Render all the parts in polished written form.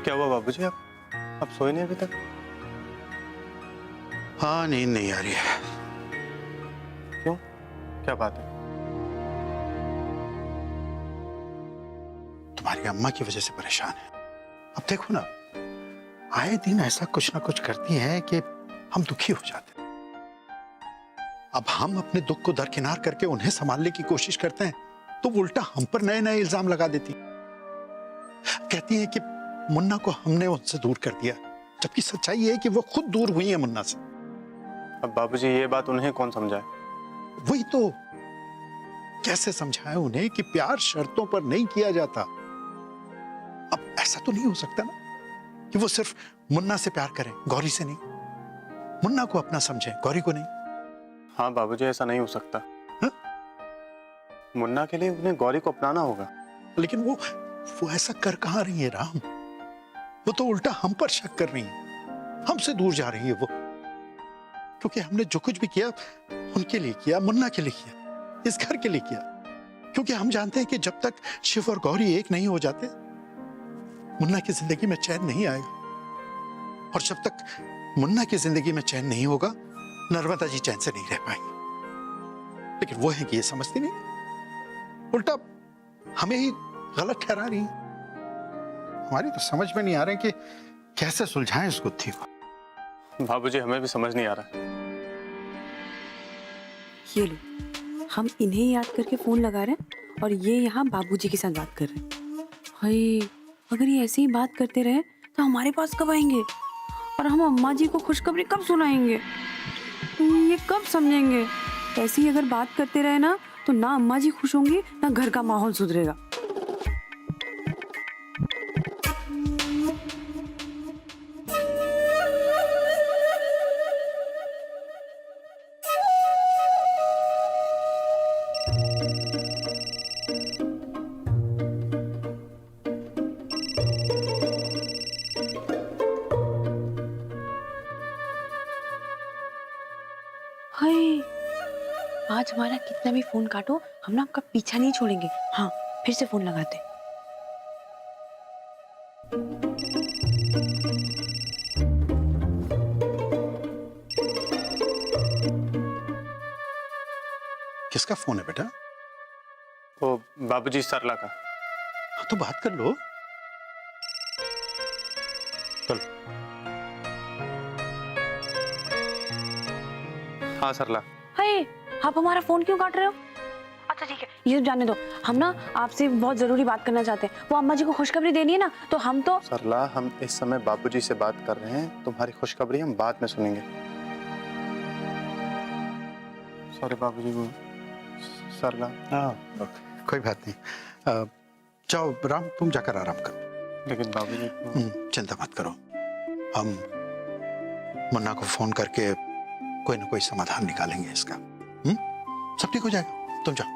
क्या हुआ बाबूजी? आप सोए नहीं अभी तक? हाँ, नींद नहीं आ रही है। क्यों? क्या बात है? तुम्हारी अम्मा की वजह से परेशान है। अब देखो ना, आए दिन ऐसा कुछ ना कुछ करती हैं कि हम दुखी हो जाते हैं। अब हम अपने दुख को दरकिनार करके उन्हें संभालने की कोशिश करते हैं तो वो उल्टा हम पर नए नए इल्जाम लगा देती। कहती है कि मुन्ना को हमने उनसे दूर कर दिया, जबकि सच्चाई ये है कि वो खुद दूर हुई है मुन्ना से। अब बाबूजी ये बात उन्हें कौन समझाए? वही तो, कैसे समझाएं उन्हें कि प्यार शर्तों पर नहीं किया जाता। अब ऐसा तो नहीं हो सकता ना कि वो सिर्फ मुन्ना से प्यार करें, गौरी से नहीं। मुन्ना को अपना समझें, गौरी को नहीं। हाँ बाबूजी, ऐसा नहीं हो सकता। हा? मुन्ना के लिए उन्हें गौरी को अपनाना होगा। लेकिन वो ऐसा कर कहां रही है राम? वो तो उल्टा हम पर शक कर रही है, हमसे दूर जा रही है वो। क्योंकि हमने जो कुछ भी किया उनके लिए किया, मुन्ना के लिए किया, इस घर के लिए किया। क्योंकि हम जानते हैं कि जब तक शिव और गौरी एक नहीं हो जाते, मुन्ना की जिंदगी में चैन नहीं आएगा। और जब तक मुन्ना की जिंदगी में चैन नहीं होगा, नर्मदा जी चैन से नहीं रह पाएंगी। लेकिन वो है कि ये समझती नहीं, उल्टा हमें ही गलत ठहरा रही है। हमारी तो समझ में नहीं आ रहा है कि कैसे सुलझाएं इस गुत्थी को। बाबूजी, हमें भी समझ नहीं आ रहा है। ये लो, हम इन्हें याद करके फोन लगा रहे हैं और ये यहाँ बाबूजी के साथ बात कर रहे हैं। हाय, अगर ये ऐसे ही बात करते रहे तो हमारे पास कब आएंगे और हम अम्मा जी को खुशखबरी कब सुनाएंगे? ये कब समझेंगे? ऐसे ही अगर बात करते रहे ना तो ना अम्मा जी खुश होंगी ना घर का माहौल सुधरेगा। आज हमारा कितना भी फोन काटो, हम ना आपका पीछा नहीं छोड़ेंगे। हाँ, फिर से फोन लगाते। किसका फोन है बेटा? वो बाबूजी, सरला का। हाँ, तो बात कर लो। चलो। हाँ सरला। हाय, आप हमारा फोन क्यों काट रहे हो? अच्छा ठीक है, ये जाने दो। हम ना आपसे बहुत जरूरी बात करना चाहते हैं। वो अम्मा जी को खुशखबरी देनी है ना, तो हम तो। सरला, हम इस समय बाबूजी से बात कर रहे हैं। तुम्हारी खुशखबरी हम बाद में सुनेंगे। सॉरी बाबूजी। वो सरला। हाँ, कोई बात नहीं। जाओ राम, तुम जाकर आराम करो। लेकिन बाबूजी। चिंता मत करो, हम मुन्ना को फोन करके कोई ना कोई समाधान निकालेंगे इसका। सब ठीक हो जाएगा, तुम जाओ,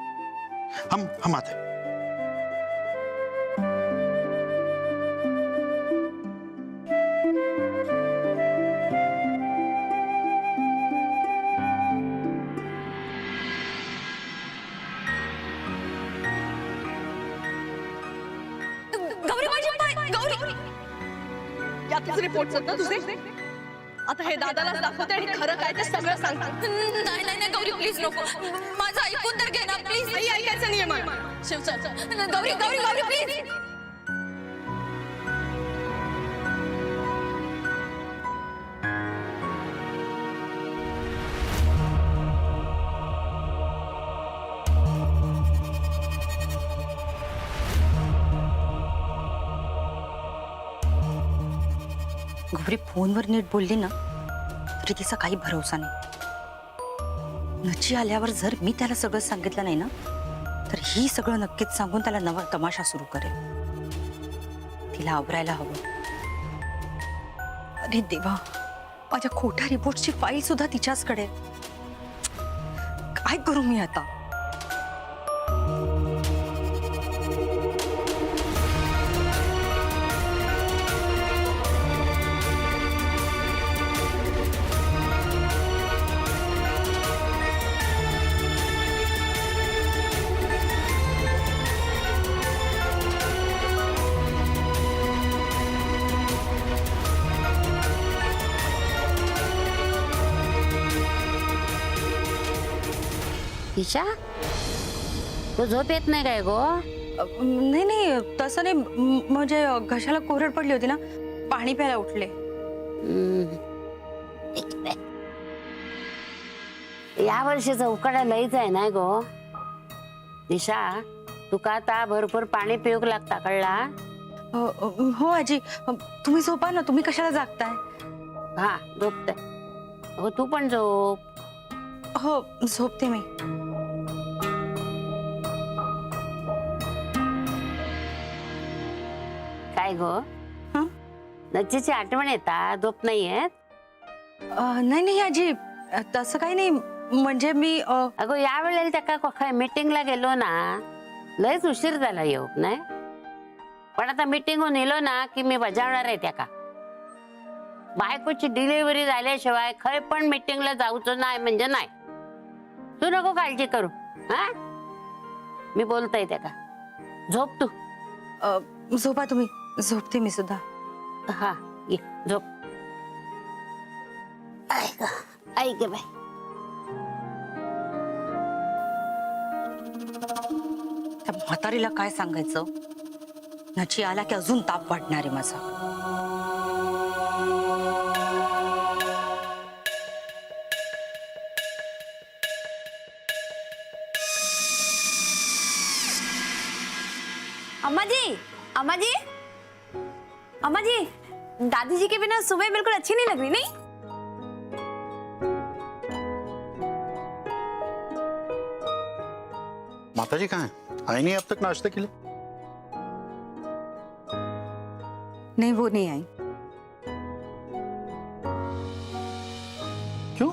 हम आते हैं। यातच रिपोर्ट ना तुझे? आता हे दादालाच दाखवते आणि खरं काय ते सगळं सांगतात. नाही नाही नाही गौरी प्लीज नको, माझं ऐकून तर घे ना प्लीज. काही ऐकायचं नाहीये मला. शिवचर गौरी गौरी गौरी प्लीज. गौरी फोनवर नीट बोलली ना तरी तिचा काही भरोसा नाही. नची आल्यावर जर मी त्याला सगळं सांगितलं नाही ना तर ही सगळं नक्कीच सांगून त्याला नवा तमाशा सुरू करेल. तिला आवरायला हवं. अरे देवा, माझ्या खोट्या रिपोर्टची फाईल सुद्धा तिच्याचकडे. काय करू मी आता? ईशा तो झोप येत नाही काय गो? नाही नाही तसं नाही म्हणजे घशाला कोरड पडली होती ना, पाणी प्यायला उठले. या वर्षीचा उकाडा लईच आहे ना गो. ईशा तुका आता भरपूर पाणी पिऊक लागता कळला? हो आजी, तुम्ही झोपा ना, तुम्ही कशाला जागताय? हा झोपते. हो तू पण झोप. हो झोपते मी. काय गो? हं? नच्चीची आठवण येता झोप नाही येत? नाही नाही आजी, तसं काही नाही. म्हणजे मी अगो या वेळेला त्याका खय मीटिंगला गेलो ना, लयच उशीर झाला येऊ नाही. पण आता मीटिंगहून येलो ना की मी बजावणार आहे त्याका. बायकोची डिलिव्हरी झाल्याशिवाय खय पण मीटिंगला जाऊचं नाही म्हणजे नाही. तू नको काळजी करू. हा मी बोलतोय त्याका. झोप तू. झोपा तुम्ही, झोपते मी सुद्धा. हा ये झोप. ऐक बाय. त्या म्हातारीला काय सांगायचं? नची आला की अजून ताप वाढणार आहे माझा. अम्मा जी, अम्मा जी, अम्मा जी, दादी जी के बिना सुबह बिल्कुल अच्छी नहीं लग रही नहीं? माताजी कहाँ है? आई नहीं अब तक नाश्ते के लिए? नहीं वो नहीं आई. क्यों?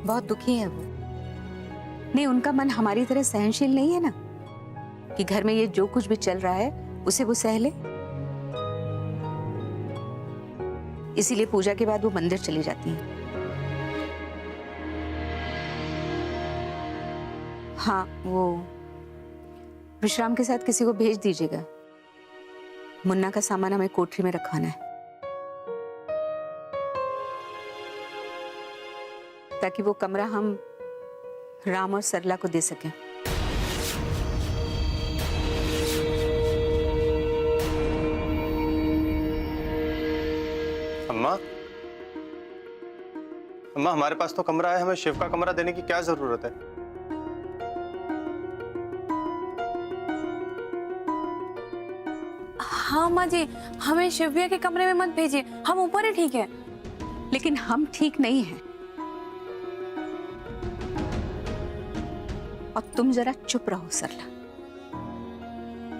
बहुत दुखी है वो. नहीं, उनका मन हमारी तरह सहनशील नहीं है ना, कि घर में ये जो कुछ भी चल रहा है उसे वो सह ले. इसीलिए पूजा के बाद वो मंदिर चली जाती हैं. हाँ, वो विश्राम के साथ किसी को भेज दीजिएगा. मुन्ना का सामान हमें कोठरी में रखवाना है, ताकि वो कमरा हम राम और सरला को दे सकें. अम्मा, अम्मा हमारे पास तो कमरा है, हमें शिव का कमरा देने की क्या जरूरत है? हाँ अम्मा जी, हमें शिव भैया के कमरे में मत भेजिए, हम ऊपर ही ठीक है. लेकिन हम ठीक नहीं हैं. और तुम जरा चुप रहो सरला.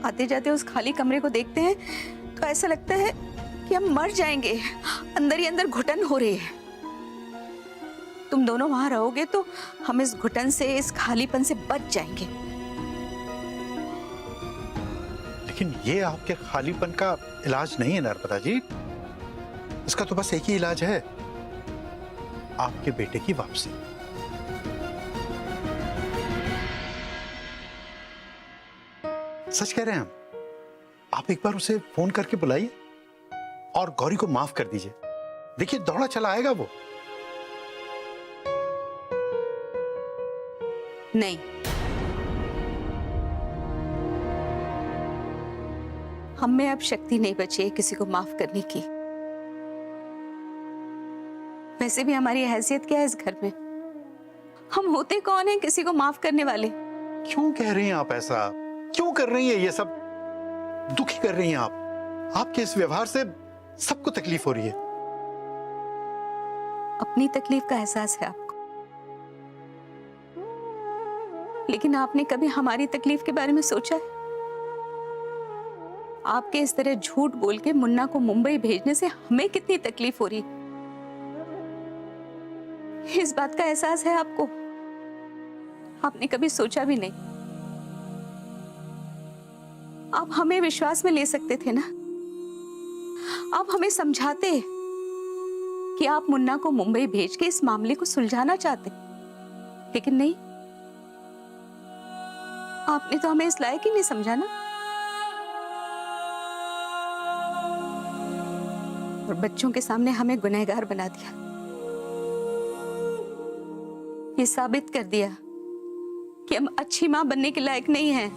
आते जाते उस खाली कमरे को देखते हैं तो ऐसा लगता है कि हम मर जाएंगे. अंदर ही अंदर घुटन हो रही है. तुम दोनों वहां रहोगे तो हम इस घुटन से, इस खालीपन से बच जाएंगे. लेकिन ये आपके खालीपन का इलाज नहीं है नर्मदा जी. इसका तो बस एक ही इलाज है, आपके बेटे की वापसी. सच कह रहे हैं हम. आप एक बार उसे फोन करके बुलाइए और गौरी को माफ कर दीजिए. देखिए दौड़ा चला आएगा वो. नहीं, हम में अब शक्ति नहीं बची है किसी को माफ करने की. वैसे भी हमारी हैसियत क्या है इस घर में? हम होते कौन हैं किसी को माफ करने वाले? क्यों कह रही हैं आप ऐसा? क्यों कर रही हैं ये सब? दुखी कर रही हैं आप. आपके इस व्यवहार से सबको तकलीफ हो रही है. अपनी तकलीफ का एहसास है आपको, लेकिन आपने कभी हमारी तकलीफ के बारे में सोचा है? आपके इस तरह झूठ बोल के मुन्ना को मुंबई भेजने से हमें कितनी तकलीफ हो रही, इस बात का एहसास है आपको? आपने कभी सोचा भी नहीं. आप हमें विश्वास में ले सकते थे ना. आप हमें समझाते कि आप मुन्ना को मुंबई भेज के इस मामले को सुलझाना चाहते, लेकिन नहीं. आपने तो हमें इस लायक ही नहीं समझा ना. और बच्चों के सामने हमें गुनहगार बना दिया. ये साबित कर दिया कि हम अच्छी माँ बनने के लायक नहीं हैं।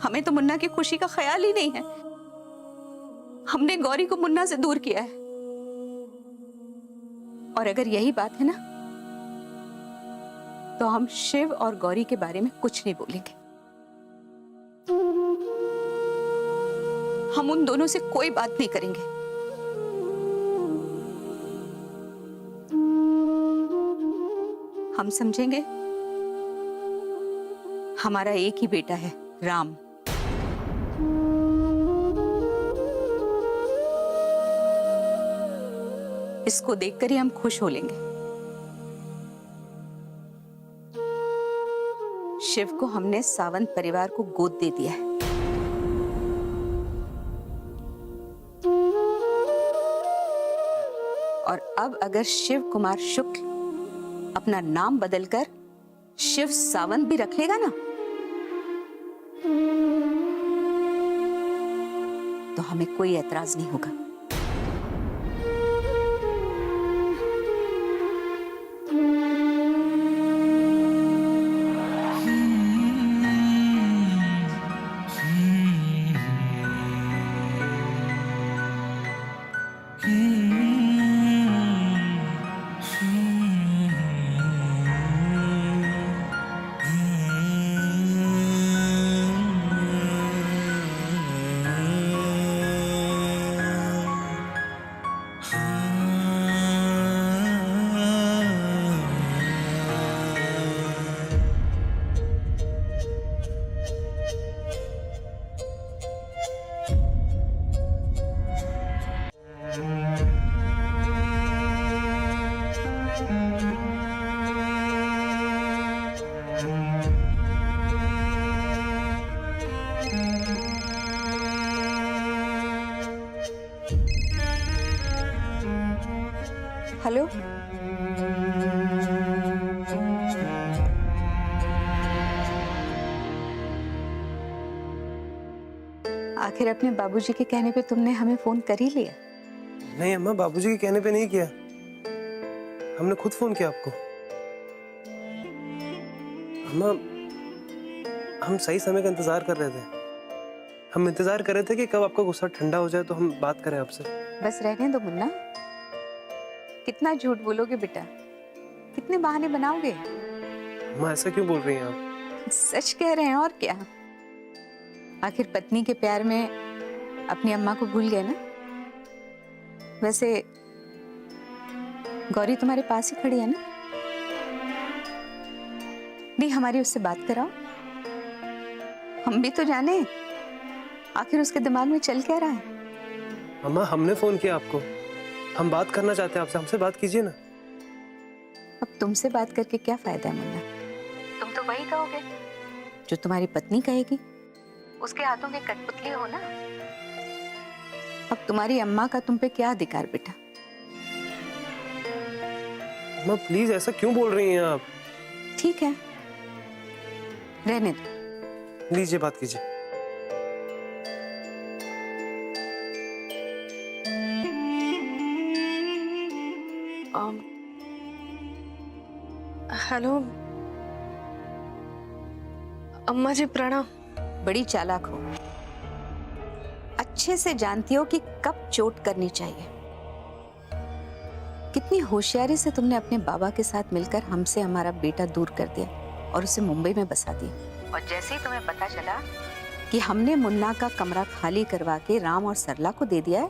हमें तो मुन्ना की खुशी का ख्याल ही नहीं है। हमने गौरी को मुन्ना से दूर किया है। और अगर यही बात है ना, तो हम शिव और गौरी के बारे में कुछ नहीं बोलेंगे। हम उन दोनों से कोई बात नहीं करेंगे। हम समझेंगे हमारा एक ही बेटा है, राम। इसको देखकर ही हम खुश हो लेंगे। शिव को हमने सावंत परिवार को गोद दे दिया है। और अब अगर शिव कुमार शुक्ल अपना नाम बदलकर शिव सावंत भी रख लेगा ना, तो हमें कोई ऐतराज नहीं होगा। हेलो, आखिर अपने बाबूजी के कहने पे तुमने हमें फोन कर ही लिया। नहीं अम्मा, बाबूजी के कहने पे नहीं किया, हमने खुद फोन किया आपको। अम्मा, हम सही समय का इंतजार कर रहे थे। हम इंतजार कर रहे थे कि कब आपका गुस्सा ठंडा हो जाए तो हम बात करें आपसे। बस रहने दो मुन्ना, कितना झूठ बोलोगे बेटा, कितने बहाने बनाओगे। अम्मा ऐसा क्यों बोल रही हैं आप? सच कह रहे हैं और क्या। आखिर पत्नी के प्यार में अपनी अम्मा को भूल गए ना। वैसे गौरी तुम्हारे पास ही खड़ी है ना, नहीं हमारी उससे बात कराओ, हम भी तो जाने आखिर उसके दिमाग में चल क्या रहा है। अम्मा हमने फोन किया आपको, हम बात करना चाहते हैं आपसे, हमसे बात कीजिए ना। अब तुमसे बात करके क्या फायदा है मुन्ना, तुम तो वही कहोगे जो तुम्हारी पत्नी कहेगी। उसके हाथों के कठपुतली हो ना। अब तुम्हारी अम्मा का तुम पे क्या अधिकार बेटा। अम्मा प्लीज ऐसा क्यों बोल रही हैं आप? ठीक है रहने दो। लीजिए बात कीजिए। हेलो अम्मा जी, प्रणाम। बड़ी चालाक हो, अच्छे से जानती हो कि कब चोट करनी चाहिए। कितनी होशियारी से तुमने अपने बाबा के साथ मिलकर हमसे हमारा बेटा दूर कर दिया और उसे मुंबई में बसा दिया। और जैसे ही तुम्हें पता चला कि हमने मुन्ना का कमरा खाली करवा के राम और सरला को दे दिया है,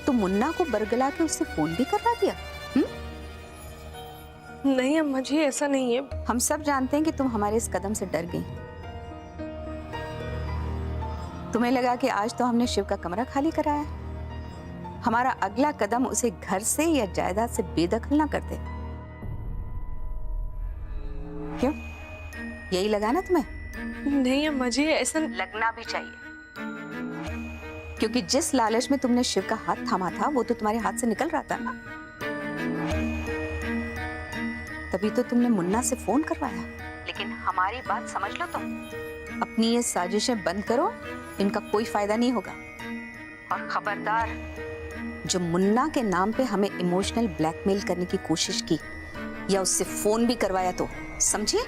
तो मुन्ना को बरगला के उससे फोन भी करवा दिया। नहीं अम्मा जी, ऐसा नहीं है। हम सब जानते हैं कि तुम हमारे इस कदम से डर गई। तुम्हें लगा कि आज तो हमने शिव का कमरा खाली कराया, हमारा अगला कदम उसे घर से या जायदाद से बेदखल ना करते। क्यों, यही लगा ना तुम्हें? नहीं अम्मा जी, ऐसा लगना भी चाहिए, क्योंकि जिस लालच में तुमने शिव का हाथ थामा था वो तो तुम्हारे हाथ से निकल रहा था ना। तभी तो तुमने मुन्ना से फोन करवाया। लेकिन हमारी बात समझ लो तुम, अपनी ये साजिशें बंद करो, इनका कोई फायदा नहीं होगा। और खबरदार, जो मुन्ना के नाम पे हमें इमोशनल ब्लैकमेल करने की कोशिश की, या उससे फोन भी करवाया तो समझे?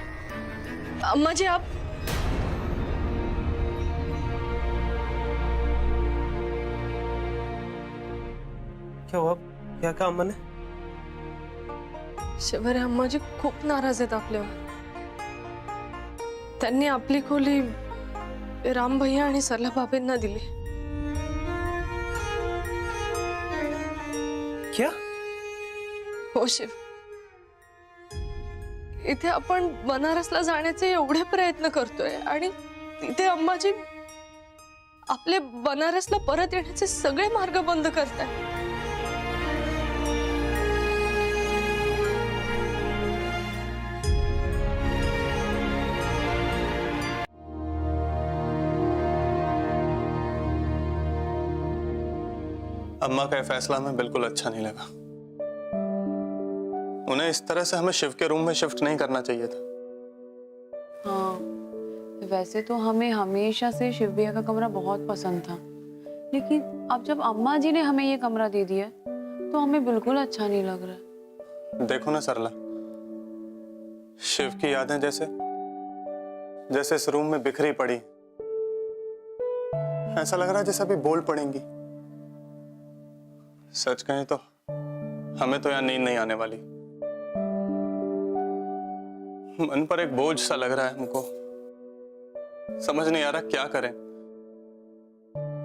अम्मा जी आप क्या हुआ? क्या कहा अम्मा ने? शिवरे अम्माजी खूप नाराज आहेत आपल्यावर. त्यांनी आपली खोली राम भैया आणि सरला बाबेंना दिली. क्या? हो शिव, इथे आपण बनारसला जाण्याचे एवढे प्रयत्न करतोय आणि तिथे अम्माजी आपले बनारसला परत येण्याचे सगळे मार्ग बंद करताय. अम्मा का यह फैसला हमें बिल्कुल अच्छा नहीं लगा. उन्हें इस तरह से हमें शिव के रूम में शिफ्ट नहीं करना चाहिए था. हाँ, वैसे तो हमें हमेशा से शिव भैया का कमरा बहुत पसंद था, लेकिन अब जब अम्मा जी ने हमें ये कमरा दे दिया तो हमें बिल्कुल अच्छा नहीं लग रहा. देखो ना सरला, शिव की यादें जैसे जैसे इस रूम में बिखरी पड़ी. ऐसा लग रहा है जैसे अभी बोल पड़ेंगी. सच कहें तो हमें तो यहाँ नींद नहीं आने वाली. मन पर एक बोझ सा लग रहा है हमको. समझ नहीं आ रहा क्या करें.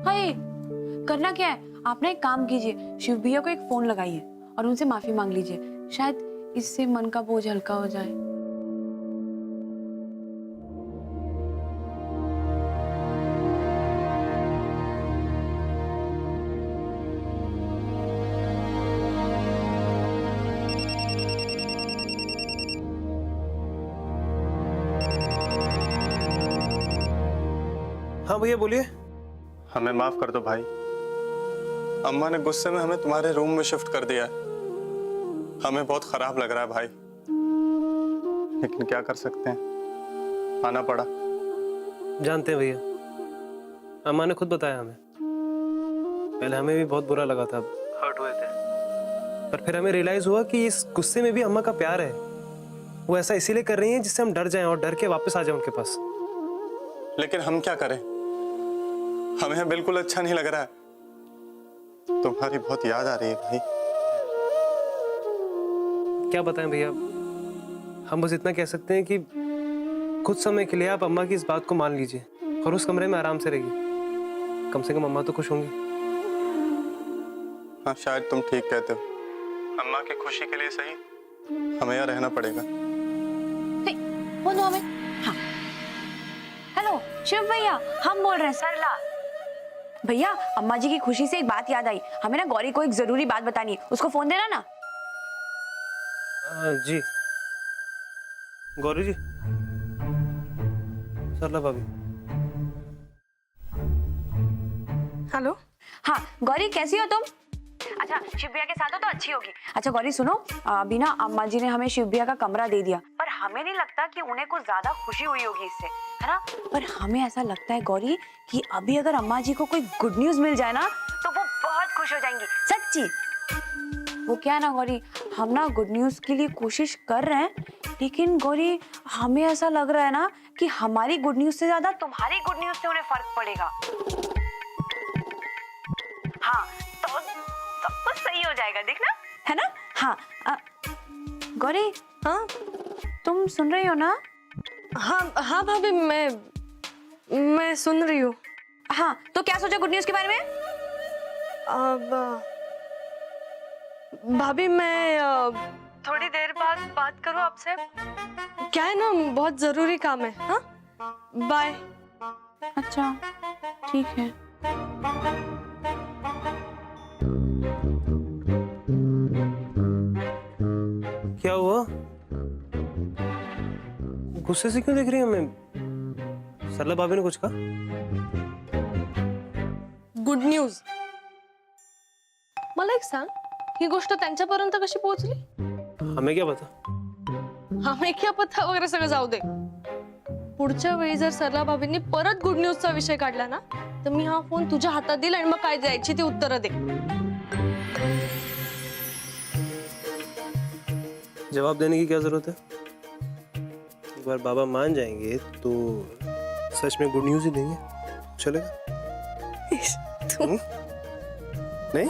हाय, करना क्या है? आप ना एक काम कीजिए, शिव भैया को एक फोन लगाइए और उनसे माफी मांग लीजिए. शायद इससे मन का बोझ हल्का हो जाए. हाँ भैया बोलिए. हमें माफ कर दो भाई. अम्मा ने गुस्से में हमें तुम्हारे रूम में शिफ्ट कर दिया. हमें बहुत खराब लग रहा है भाई, लेकिन क्या कर सकते हैं, आना पड़ा. जानते हैं भैया, अम्मा ने खुद बताया हमें. पहले हमें भी बहुत बुरा लगा था, हर्ट हुए थे, पर फिर हमें रियलाइज हुआ कि इस गुस्से में भी अम्मा का प्यार है. वो ऐसा इसीलिए कर रही हैं जिससे हम डर जाएं और डर के वापस आ जाएं उनके पास. लेकिन हम क्या करें, हमें बिल्कुल अच्छा नहीं लग रहा है. तुम्हारी बहुत याद आ रही है भाई. क्या बताएं भैया, हम बस इतना कह सकते हैं कि कुछ समय के लिए आप अम्मा की इस बात को मान लीजिए और उस कमरे में आराम से रहिए. कम से कम अम्मा तो खुश होंगी. हाँ, शायद तुम ठीक कहते हो. अम्मा की खुशी के लिए सही हमें यहाँ रहना पड़ेगा. फोन दो हमें. हाँ, हेलो शिव भैया, हम बोल रहे हैं. सरला भैया, अम्मा जी की खुशी से एक बात याद आई. हमें ना गौरी को एक जरूरी बात बतानी है, उसको फोन देना ना. जी गौरी जी. सरला भाभी. हेलो. हाँ गौरी, कैसी हो तुम? अच्छा, शिव भैया के साथ हो तो अच्छी होगी. अच्छा गौरी सुनो, अभी ना अम्मा जी ने हमें शिव भैया का कमरा दे दिया, पर हमें नहीं लगता कि उन्हें कुछ ज्यादा खुशी हुई होगी इससे, है ना? पर हमें ऐसा लगता है गौरी कि अभी अगर अम्मा जी को कोई गुड न्यूज मिल जाए ना तो वो बहुत खुश हो जाएंगी. सच्ची. वो क्या है ना गौरी, हम ना गुड न्यूज के लिए कोशिश कर रहे हैं, लेकिन गौरी हमें ऐसा लग रहा है ना कि हमारी गुड न्यूज से ज्यादा तुम्हारी गुड न्यूज से उन्हें फर्क पड़ेगा. हाँ, तो सब कुछ सही हो जाएगा, देखना, है ना? हाँ गौरी. हाँ तुम सुन रही हो ना? हाँ हाँ भाभी, मैं सुन रही हूँ. हाँ, तो क्या सोचा गुड न्यूज के बारे में? अब भाभी मैं थोड़ी देर बाद बात करूँ आपसे. क्या है ना, बहुत जरूरी काम है. हाँ, बाय. अच्छा ठीक है. क्या हुआ? गुस्से से क्यों देख रही है हमें? सरला भाभी ने कुछ कहा? Good news. मला एक सांग, ही गोष्ट त्यांच्यापर्यंत कशी पोहोचली? हमें क्या पता. हमें क्या पता वगैरे सगळं जाऊ दे. पुढच्या वेळी जर सरला भाभींनी परत गुड न्यूजचा विषय काढला ना, तर मी हा फोन तुझ्या हातात देईल आणि मग काय द्यायची ती उत्तरं दे. जवाब देने की क्या जरूरत है? एक बार बाबा मान जाएंगे तो सच में गुड न्यूज ही देंगे, चलेगा? तुम नहीं